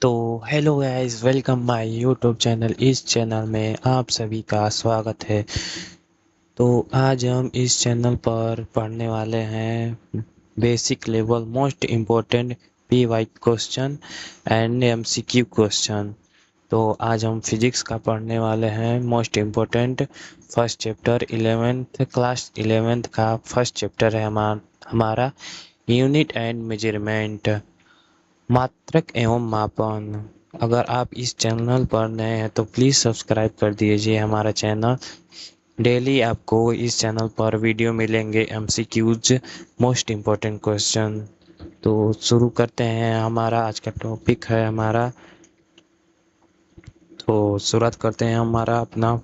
तो hello guys, welcome my YouTube channel. इस channel में आप सभी का स्वागत है। तो आज हम इस चैनल पर पढ़ने वाले हैं basic level most important P Y question and MCQ question. तो आज हम फिजिक्स का पढ़ने वाले हैं most important first chapter 11th class 11th का फर्स्ट चैप्टर है हमारा यूनिट एंड मेजरमेंट, मात्रक एवं मापन। अगर आप इस चैनल पर नए हैं तो प्लीज़ सब्सक्राइब कर दीजिए हमारा चैनल। डेली आपको इस चैनल पर वीडियो मिलेंगे एमसीक्यूज मोस्ट इम्पोर्टेंट क्वेश्चन। तो शुरू करते हैं। हमारा आज का टॉपिक है तो शुरुआत करते हैं हमारा अपना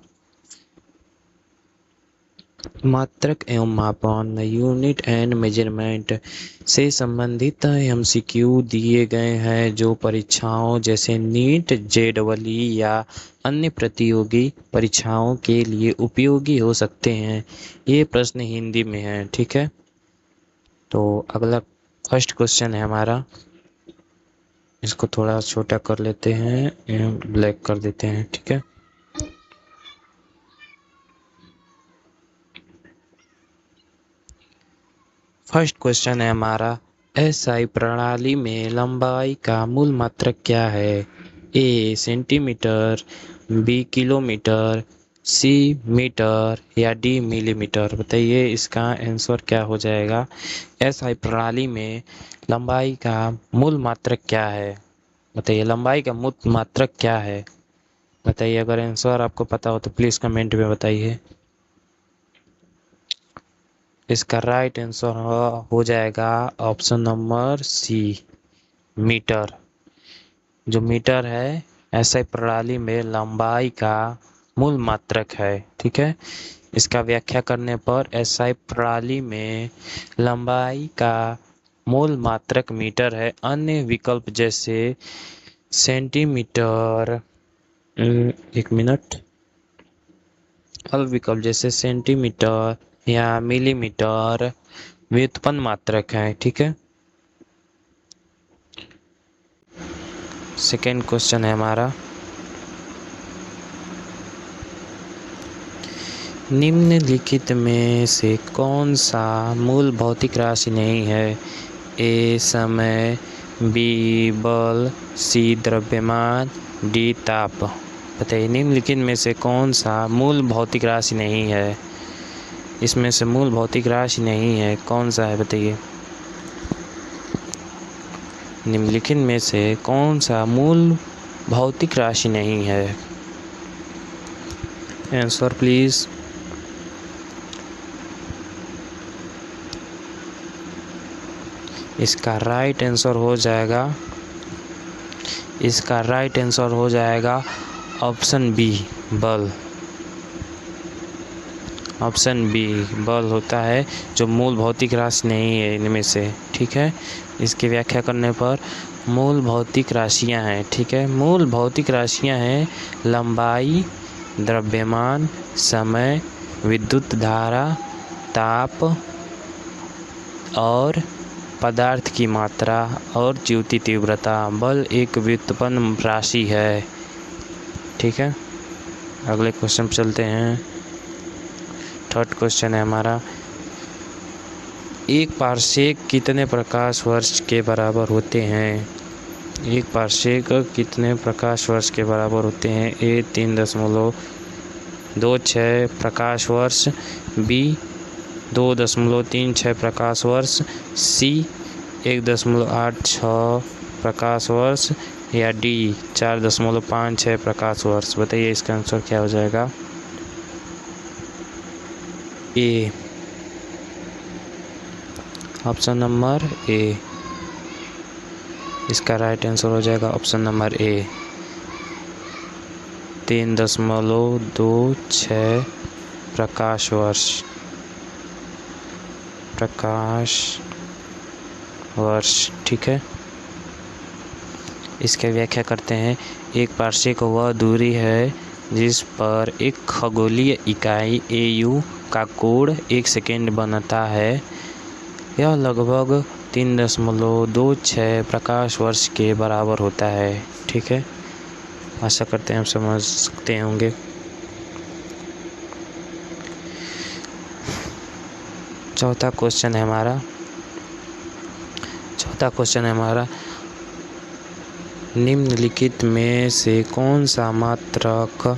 मात्रक एवं मापन यूनिट एंड मेजरमेंट से संबंधित एमसीक्यू दिए गए हैं जो परीक्षाओं जैसे नीट, जेईई या अन्य प्रतियोगी परीक्षाओं के लिए उपयोगी हो सकते हैं। ये प्रश्न हिंदी में है, ठीक है। तो अगला फर्स्ट क्वेश्चन है हमारा। इसको थोड़ा छोटा कर लेते हैं, ब्लैक कर देते हैं, ठीक है। फर्स्ट क्वेश्चन है हमारा, एसआई प्रणाली में लंबाई का मूल मात्रक क्या है? ए सेंटीमीटर, बी किलोमीटर, सी मीटर या डी मिलीमीटर। बताइए इसका आंसर क्या हो जाएगा। एसआई प्रणाली में लंबाई का मूल मात्रक क्या है? बताइए लंबाई का मूल मात्रक क्या है। बताइए, अगर आंसर आपको पता हो तो प्लीज़ कमेंट में बताइए। इसका राइट आंसर हो जाएगा ऑप्शन नंबर सी, मीटर। जो मीटर है ऐसे प्रणाली में लंबाई का मूल मात्रक है, ठीक है। इसका व्याख्या करने पर एसआई प्रणाली में लंबाई का मूल मात्रक मीटर है। अन्य विकल्प जैसे सेंटीमीटर, एक मिनट, अल्प विकल्प जैसे सेंटीमीटर या मिलीमीटर व्युत्पन्न मात्रक है, ठीक है। सेकेंड क्वेश्चन है हमारा, निम्नलिखित में से कौन सा मूल भौतिक राशि नहीं है? ए समय, बी बल, सी द्रव्यमान, डी ताप। बताइए निम्नलिखित में से कौन सा मूल भौतिक राशि नहीं है? इसमें से मूल भौतिक राशि नहीं है, कौन सा है बताइए। निम्नलिखित में से कौन सा मूल भौतिक राशि नहीं है? Answer please. इसका राइट आंसर हो जाएगा ऑप्शन बी, बल। ऑप्शन बी बल होता है जो मूल भौतिक राशि नहीं है इनमें से, ठीक है। इसकी व्याख्या करने पर मूल भौतिक राशियां हैं, ठीक है। मूल भौतिक राशियां हैं लंबाई, द्रव्यमान, समय, विद्युत धारा, ताप और पदार्थ की मात्रा और ज्योति तीव्रता। बल एक व्युत्पन्न राशि है, ठीक है। अगले क्वेश्चन पर चलते हैं। थर्ड क्वेश्चन है हमारा, एक पारसेक कितने प्रकाश वर्ष के बराबर होते हैं? एक पारसेक कितने प्रकाश वर्ष के बराबर होते हैं? ए 3.26 प्रकाश वर्ष, बी 2.36 प्रकाश वर्ष, सी 1.86 प्रकाश वर्ष या डी 4.56 प्रकाश वर्ष। बताइए इसका आंसर क्या हो जाएगा। ए, ऑप्शन नंबर ए, इसका राइट आंसर हो जाएगा ऑप्शन नंबर ए, 3.26 प्रकाश वर्ष, ठीक है। इसके व्याख्या करते हैं। एक पारसेक वह दूरी है जिस पर एक खगोलीय इकाई AU का कोण 1 सेकेंड बनता है। यह लगभग 3.26 प्रकाश वर्ष के बराबर होता है। ठीक है, आशा करते हैं आप समझ सकते होंगे। चौथा क्वेश्चन है हमारा निम्नलिखित में से कौन सा मात्रक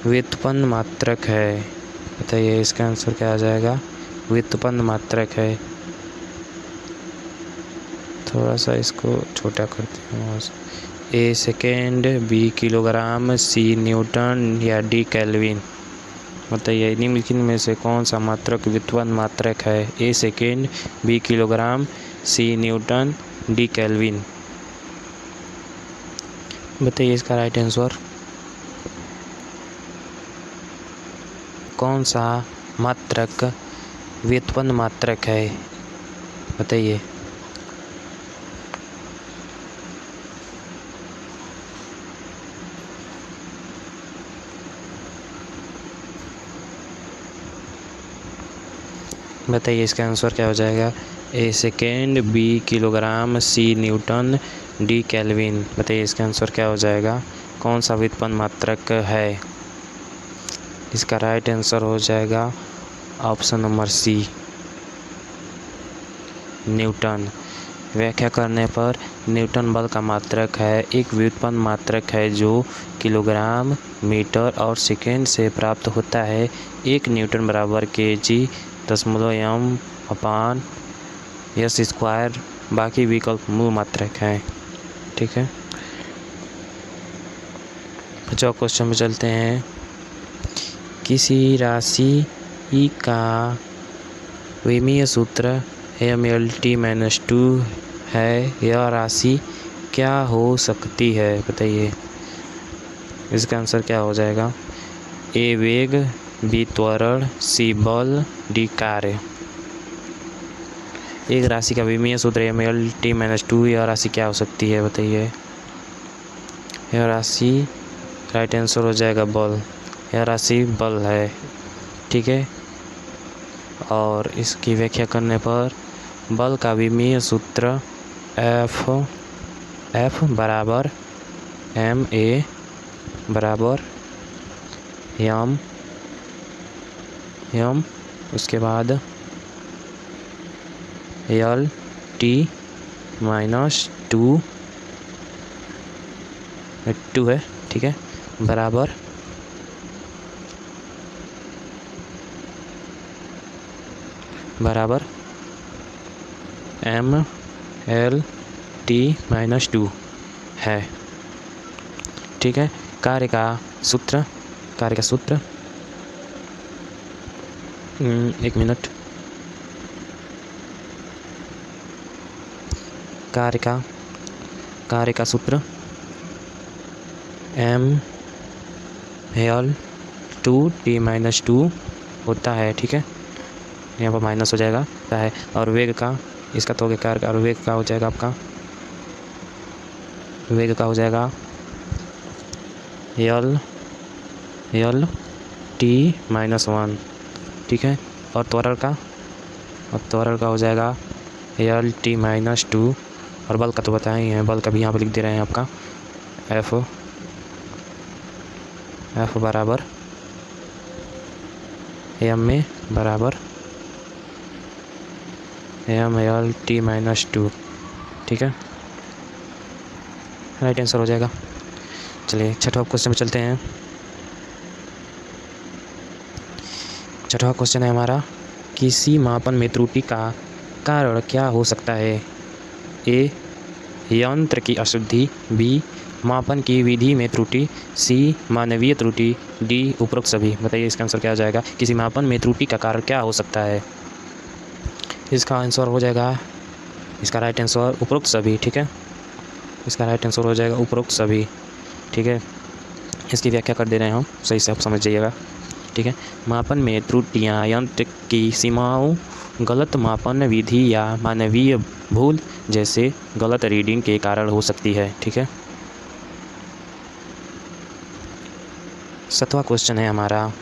व्युत्पन्न मात्रक है? बताइए, इसका आंसर क्या आ जाएगा? व्युत्पन्न मात्रक है। थोड़ा सा इसको छोटा करते हैं। ए सेकेंड, बी किलोग्राम, सी न्यूटन या डी केल्विन। बताइए, निम्नलिखित में से कौन सा मात्रक व्युत्पन्न मात्रक है? ए सेकेंड, बी किलोग्राम, सी न्यूटन, डी केल्विन। बताइए इसका राइट आंसर। कौन सा मात्रक व्युत्पन्न मात्रक है? बताइए। बताइए इसका आंसर क्या हो जाएगा? ए सेकेंड, बी किलोग्राम, सी न्यूटन, डी केल्विन। बताइए इसका आंसर क्या हो जाएगा? कौन सा व्युत्पन्न मात्रक है? इसका राइट आंसर हो जाएगा ऑप्शन नंबर सी, न्यूटन। व्याख्या करने पर न्यूटन बल का मात्रक है, एक व्युत्पन्न मात्रक है जो किलोग्राम, मीटर और सेकेंड से प्राप्त होता है। 1 न्यूटन बराबर kg/s²। बाकी विकल्प मूल मात्रक हैं। ठीक है, 5वां क्वेश्चन में चलते हैं। किसी राशि ई का विमीय सूत्र mLT-2 है, यह राशि क्या हो सकती है? बताइए इसका आंसर क्या हो जाएगा? ए वेग, बी त्वरण, सी बल, डी कार्य। एक राशि का विमीय सूत्र mLT-2, यह राशि क्या हो सकती है? बताइए। यह राशि राइट आंसर हो जाएगा बल। यह राशि बल है। ठीक है, और इसकी व्याख्या करने पर बल का विमीय सूत्र F बराबर ma बराबर m उसके बाद LT-2 है। ठीक है, बराबर mLT-2 है। ठीक है, कार्य का सूत्र एक मिनट। कार्य का सूत्र mL2T-2 होता है। ठीक है, यहाँ पर माइनस हो जाएगा है। और वेग का, इसका तो कार्य का, और वेग का हो जाएगा आपका, वेग का हो जाएगा LT-1। ठीक है, और त्वरण का हो जाएगा LT-2। और बल का तो बताया ही है, बल का भी यहाँ पर लिख दे रहे हैं आपका F बराबर ma बराबर mLT-2। ठीक है, राइट आंसर हो जाएगा। चलिए 6वां क्वेश्चन में चलते हैं। 6वां क्वेश्चन है हमारा, किसी मापन में त्रुटि का कारण क्या हो सकता है? ए यंत्र की अशुद्धि, बी मापन की विधि में त्रुटि, सी मानवीय त्रुटि, डी उपरोक्त सभी। बताइए इसका आंसर क्या हो जाएगा? किसी मापन में त्रुटि का कारण क्या हो सकता है? इसका आंसर हो जाएगा, इसका राइट आंसर उपरोक्त सभी। ठीक है, इसका राइट आंसर हो जाएगा उपरोक्त सभी। ठीक है, इसकी व्याख्या कर दे रहे हैं हम, सही से आप समझ जाइएगा। ठीक है, मापन में त्रुटियां यंत्र की सीमाओं, गलत मापन विधि या मानवीय भूल जैसे गलत रीडिंग के कारण हो सकती है। ठीक है, 7वां क्वेश्चन है हमारा,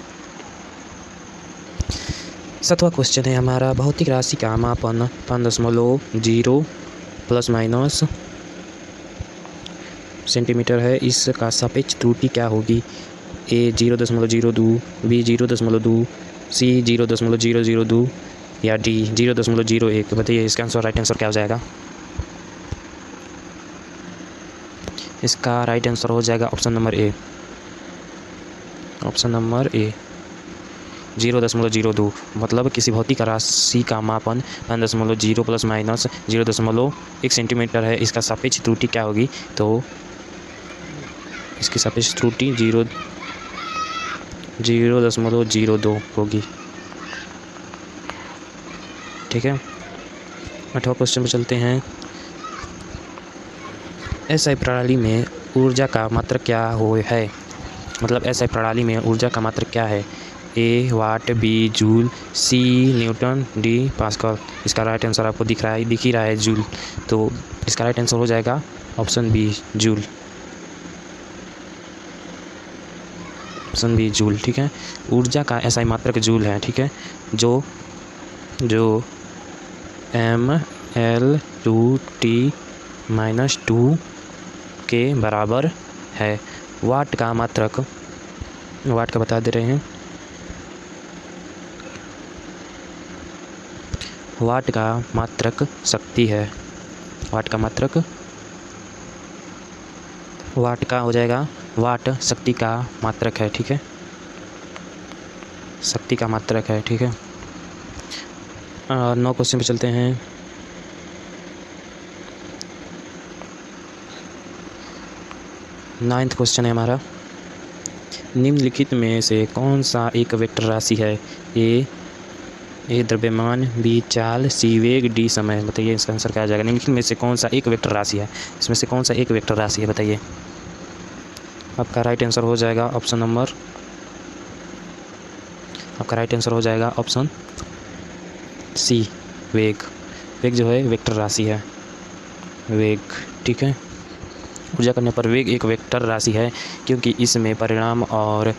7वां क्वेश्चन है हमारा, भौतिक राशि का मापन 5.0 प्लस माइनस सेंटीमीटर है, इसका सापेक्ष त्रुटि क्या होगी? ए 0.02, बी 0.2, सी 0.002 या डी 0.01। बताइए इसका आंसर, राइट आंसर क्या हो जाएगा? इसका राइट आंसर हो जाएगा option number A. Option number A 0.02। मतलब किसी भौतिक राशि का मापन 5.0 प्लस माइनस 0.1 सेंटीमीटर है, इसका सापेक्ष त्रुटि क्या होगी? तो इसकी सापेक्ष त्रुटि 0.02 होगी। ठीक है, 8वां क्वेश्चन पे चलते हैं। एसआई प्रणाली में ऊर्जा का मात्रक क्या है? मतलब एसआई प्रणाली में ऊर्जा का मात्रक क्या है? ए वाट, बी जूल, सी न्यूटन, डी पास्कल। इसका राइट आंसर आपको दिख ही रहा है जूल, तो इसका राइट आंसर हो जाएगा option B joule. Option B joule. ठीक है, ऊर्जा का एसआई मात्रक जूल है। ठीक है, जो mL/T-2 के बराबर है। वाट का मात्रक, वाट का बता दे रहे हैं, वाट का मात्रक शक्ति है। वाट का मात्रक, वाट का हो जाएगा, वाट शक्ति का मात्रक है। ठीक है, शक्ति का मात्रक है। ठीक है, 9 क्वेश्चन पे चलते हैं। नाइन्थ क्वेश्चन है हमारा, निम्नलिखित में से कौन सा एक वेक्टर राशि है? ए द्रव्यमान, बी चाल, सी वेग, डी समय। बताइए इसका आंसर क्या आ जाएगा? निम्नलिखित में से कौन सा एक वेक्टर राशि है? इसमें से कौन सा एक वेक्टर राशि है? बताइए। आपका राइट आंसर हो जाएगा ऑप्शन नंबर, आपका राइट आंसर हो जाएगा ऑप्शन सी वेग। वेग जो है वेक्टर राशि है, वेग। ठीक है, ऊर्जा करने पर वेग एक वेक्टर राशि है क्योंकि इसमें परिमाण और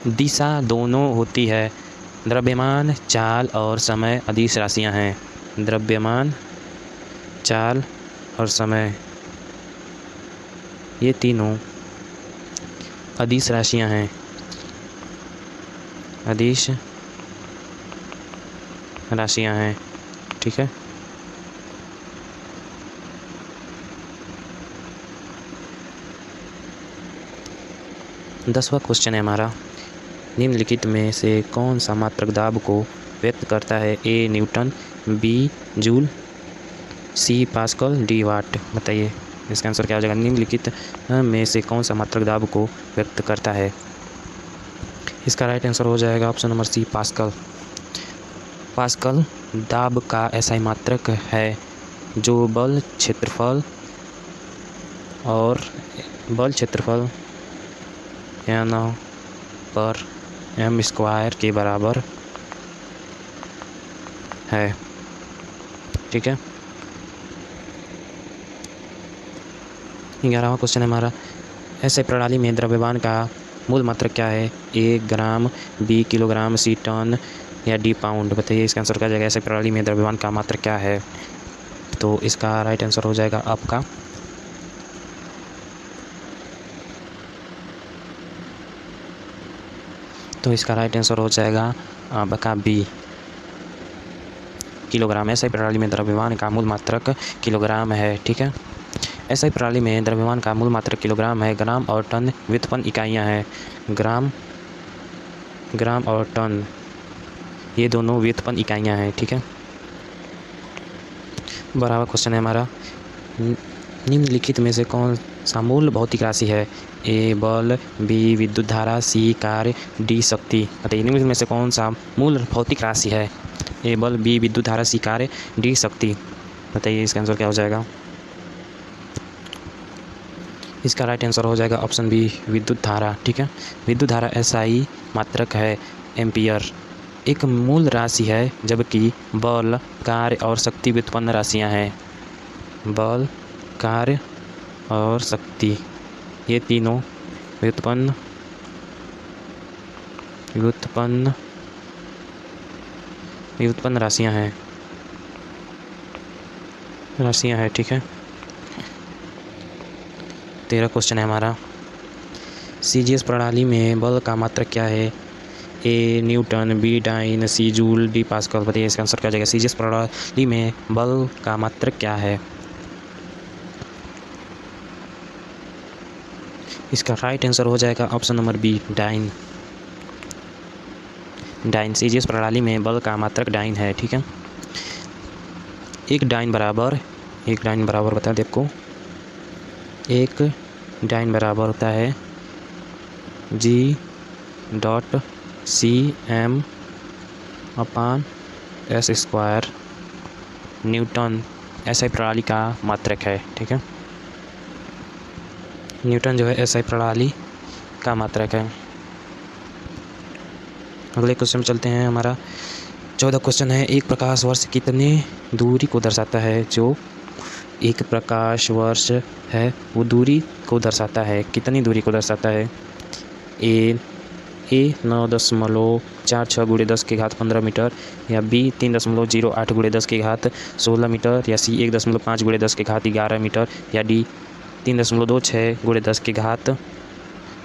दिशा दोनों होती है। द्रव्यमान, चाल और समय अदिश राशियां हैं। द्रव्यमान, चाल और समय, ये तीनों अदिश राशियां हैं। अदिश राशियां हैं। ठीक है, दसवां क्वेश्चन है हमारा, निम्नलिखित में से कौन सा मात्रक दाब को व्यक्त करता है? A newton, B joule, C pascal, D watt. बताइए इसका आंसर क्या हो जाएगा? निम्नलिखित में से कौन सा मात्रक दाब को व्यक्त करता है? इसका राइट आंसर हो जाएगा option number C pascal. Pascal दाब का एसआई मात्रक है जो बल क्षेत्रफल और बल क्षेत्रफल N/m² के बराबर है। ठीक है, 11वां क्वेश्चन है हमारा, ऐसे प्रणाली में द्रव्यमान का मूल मात्रक क्या है? ए ग्राम, बी किलोग्राम, सी टन या डी पाउंड। बताइए इसका आंसर क्या आ जाएगा? ऐसे प्रणाली में द्रव्यमान का मात्रक क्या है? तो इसका राइट आंसर हो जाएगा आपका राइट आंसर हो जाएगा आपका बी किलोग्राम। ऐसे प्रणाली में द्रव्यमान का मूल मात्रक किलोग्राम है। ठीक है, ऐसे प्रणाली में द्रव्यमान का मूल मात्रक किलोग्राम है। ग्राम और टन व्युत्पन्न इकाइयाँ हैं। ग्राम और टन ये दोनों व्युत्पन्न इकाइयाँ हैं। ठीक है, 12वां क्वेश्चन है हमारा, निम्नलिखित में से कौन सा मूल भौतिक राशि है? ए बल, बी विद्युत धारा, सी कार्य, डी शक्ति। बताइए निम्नलिखित में से कौन सा मूल भौतिक राशि है? ए बल, बी विद्युत धारा, सी कार्य, डी शक्ति। बताइए इसका आंसर क्या हो जाएगा? इसका राइट आंसर हो जाएगा ऑप्शन बी विद्युत धारा। ठीक है, विद्युत धारा एसआई मात्रक है एम्पियर, एक मूल राशि है, जबकि बल, कार्य और शक्ति व्युत्पन्न राशियाँ हैं। बल, कार्य और शक्ति ये तीनों व्युत्पन्न व्युत्पन्न राशियाँ हैं, ठीक है। 13 क्वेश्चन है हमारा। सीजीएस प्रणाली में बल का मात्रक क्या है? A newton, B dyne, C joule, D pascal. बताइए इसका आंसर क्या हो जाएगा। सीजीएस प्रणाली में बल का मात्रक क्या है? इसका राइट आंसर हो जाएगा option number B, dyne. CGS प्रणाली में बल का मात्रक डाइन है, ठीक है। एक डाइन बराबर बता दे आपको, एक डाइन बराबर होता है जी डॉट सी एम अपान एस स्क्वायर न्यूटन एसआई प्रणाली का मात्रक है, ठीक है। न्यूटन जो है एसआई प्रणाली का मात्रक है। अगले क्वेश्चन में चलते हैं। हमारा 14 क्वेश्चन है। एक प्रकाश वर्ष कितने दूरी को दर्शाता है? जो एक प्रकाश वर्ष है वो दूरी को दर्शाता है, कितनी दूरी को दर्शाता है? ए 9.46 गुणे 10 की घात 15 मीटर, या बी 3.08 गुणे 10 की घात 16 मीटर, या सी 1.5 गुणे 10 की घात 11 मीटर, या डी 3.26 गुणे 10 की घात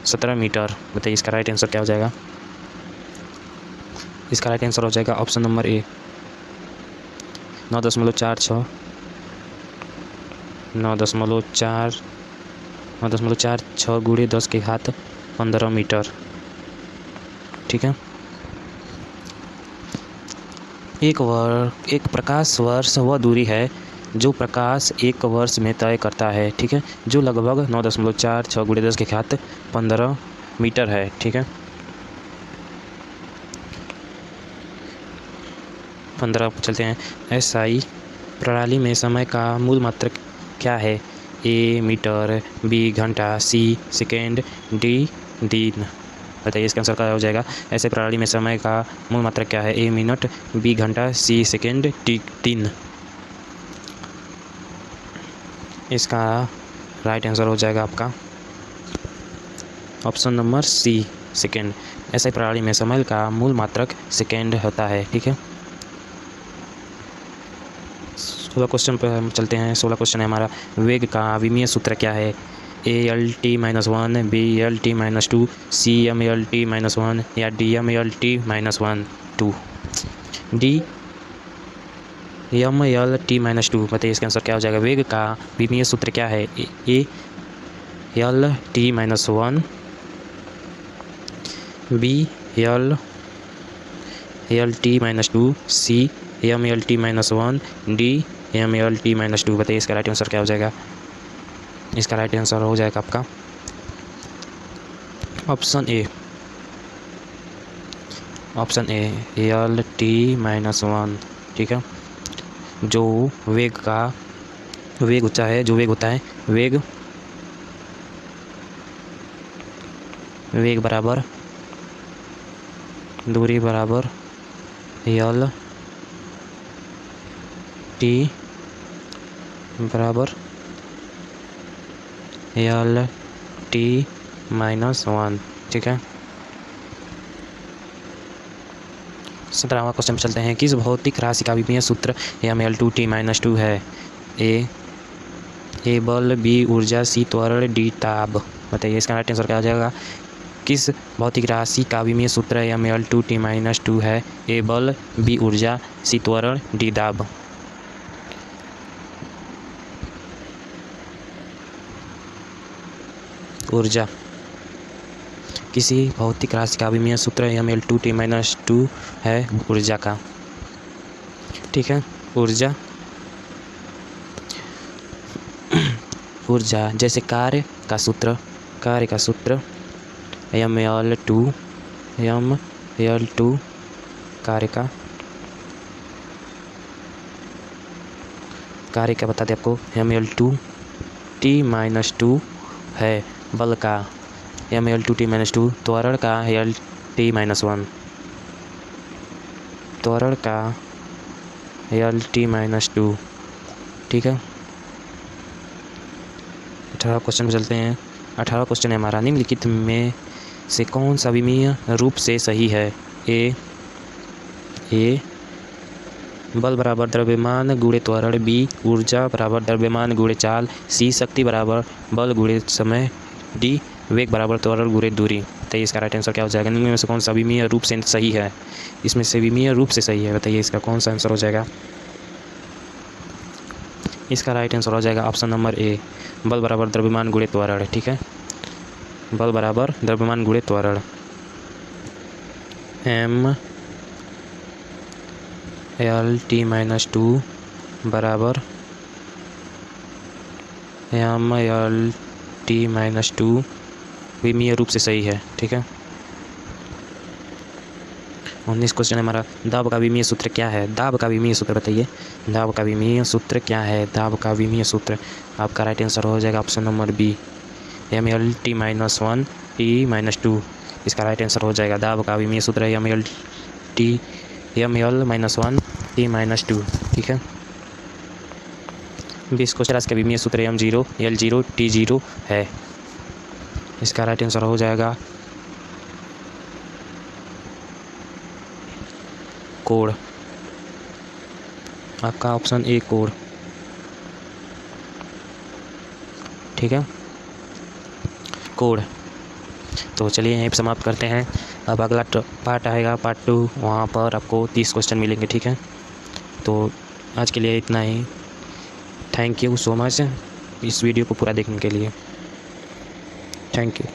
17 मीटर। बताइए इसका राइट आंसर क्या हो जाएगा। इसका राइट आंसर हो जाएगा ऑप्शन नंबर ए, 9.46 गुणे 10 की घात 15 मीटर, ठीक है। एक प्रकाश वर्ष वह दूरी है जो प्रकाश एक वर्ष में तय करता है, ठीक है, जो लगभग 9.46 गुणे 10 की घात 15 मीटर है, ठीक है। 15 चलते हैं। एसआई प्रणाली में समय का मूल मात्रक क्या है? ए मीटर, बी घंटा, सी सेकेंड, डी दिन। बताइए इसका आंसर क्या हो जाएगा। ऐसे प्रणाली में समय का मूल मात्रक क्या है? ए मिनट, बी घंटा, सी सेकेंड, डी दिन। इसका राइट आंसर हो जाएगा आपका ऑप्शन नंबर सी, सेकेंड। ऐसे प्रणाली में समय का मूल मात्रक सेकेंड होता है, ठीक है। 16 क्वेश्चन पर हम चलते हैं। 16 क्वेश्चन है हमारा। वेग का विमीय सूत्र क्या है? ALT-1, BLT-2, CMLT-1 या DMLT-1 2। DMLT-2। बताइए इसका आंसर क्या हो जाएगा। वेग का विमीय सूत्र क्या है? ALT-1, BLT-2, CMLT-1, DMLT-2। बताइए इसका राइट आंसर क्या हो जाएगा। इसका राइट आंसर हो जाएगा आपका ऑप्शन ए, ALT-1, ठीक है। जो वेग होता है, वेग बराबर दूरी बराबर LT बराबर LT-1, ठीक है। 17वां क्वेश्चन पर चलते हैं। किस भौतिक राशि का विमीय सूत्र mL2T-2 है? ए बल, बी ऊर्जा, सी त्वरण, डी ताप। बताइए इसका राइट आंसर क्या हो जाएगा। किस भौतिक राशि का विमीय सूत्र mL2T-2 है? ए बल, बी ऊर्जा, सी त्वरण, डी दाब। ऊर्जा। किसी भौतिक राशि का विमीय सूत्र mL2T-2 है ऊर्जा का, ठीक है। ऊर्जा जैसे कार्य का सूत्र mL2 कार्य का बता दें आपको। mL2T-2 है बल का, mL2T-2 त्वरण का LT-1, त्वरण का LT-2, ठीक है। 18 क्वेश्चन पर चलते हैं। 18 क्वेश्चन है हमारा। निम्नलिखित में से कौन सा विमीय रूप से सही है? ए बल बराबर द्रव्यमान गुणे त्वरण, बी ऊर्जा बराबर द्रव्यमान गुणे चाल, सी शक्ति बराबर बल गुणे समय, डी वेग बराबर त्वरण गुणे दूरी। बताइए इसका राइट आंसर क्या हो जाएगा? निम्न में से कौन सा विमीय रूप से सही है? इसमें से विमीय रूप से सही है, बताइए इसका कौन सा आंसर हो जाएगा? इसका राइट आंसर हो जाएगा ऑप्शन नंबर ए, बल बराबर द्रव्यमान गुणे त्वरण। ठीक है, बल बराबर द्रव्यमान गुणे त्वरण। एम एल टी माइनस 2 बराबर एम एल टी माइनस 2 विमीय रूप से सही है। ठीक है, 19 क्वेश्चन हमारा। दाब का विमीय सूत्र क्या है? दाब का विमीय सूत्र बताइए, दाब का विमीय सूत्र क्या है? दाब का विमीय सूत्र आपका राइट आंसर हो जाएगा option number B, M L T minus 1 T minus 2। इसका राइट आंसर हो जाएगा दाब का विमीय सूत्र M L minus 1 T minus 2। ठीक है, 20 क्वेश्चन का विमीय सूत्र एम 0 एल 0 टी 0 है। इसका राइट आंसर हो जाएगा कोड, आपका ऑप्शन ए कोड। ठीक है, कोड। तो चलिए यहीं पर समाप्त करते हैं। अब अगला पार्ट आएगा, पार्ट 2, वहाँ पर आपको 30 क्वेश्चन मिलेंगे। ठीक है, तो आज के लिए इतना ही। थैंक यू सो मच इस वीडियो को पूरा देखने के लिए। Thank you.